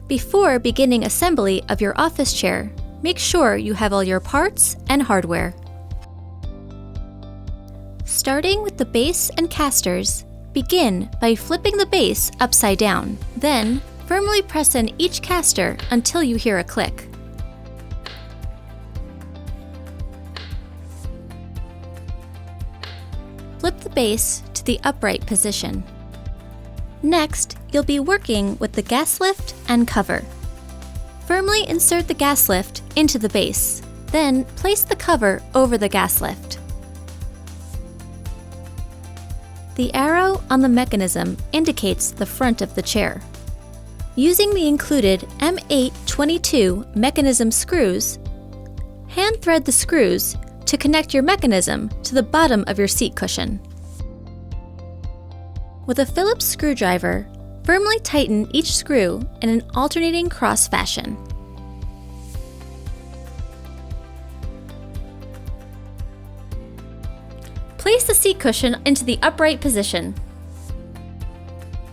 Before beginning assembly of your office chair, make sure you have all your parts and hardware. Starting with the base and casters, begin by flipping the base upside down. Then, firmly press in each caster until you hear a click. Flip the base to the upright position. Next, you'll be working with the gas lift and cover. Firmly insert the gas lift into the base, then place the cover over the gas lift. The arrow on the mechanism indicates the front of the chair. Using the included M822 mechanism screws, hand thread the screws to connect your mechanism to the bottom of your seat cushion. With a Phillips screwdriver, firmly tighten each screw in an alternating cross fashion. Place the seat cushion into the upright position.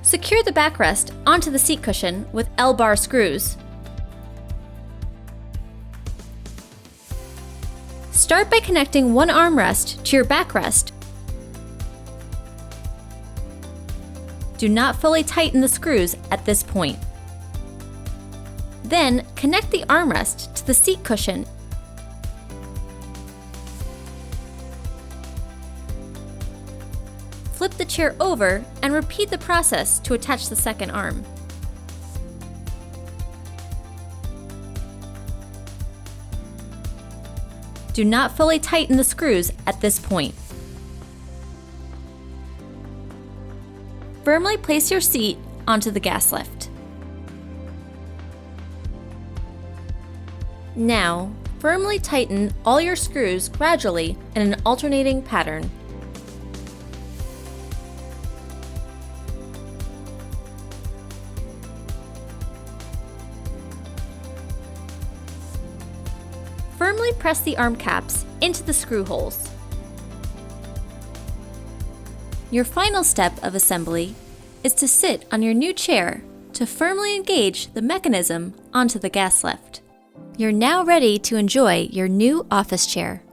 Secure the backrest onto the seat cushion with L-bar screws. Start by connecting one armrest to your backrest. Do not fully tighten the screws at this point. Then, connect the armrest to the seat cushion. Flip the chair over and repeat the process to attach the second arm. Do not fully tighten the screws at this point. Firmly place your seat onto the gas lift. Now, firmly tighten all your screws gradually in an alternating pattern. Firmly press the arm caps into the screw holes. Your final step of assembly is to sit on your new chair to firmly engage the mechanism onto the gas lift. You're now ready to enjoy your new office chair.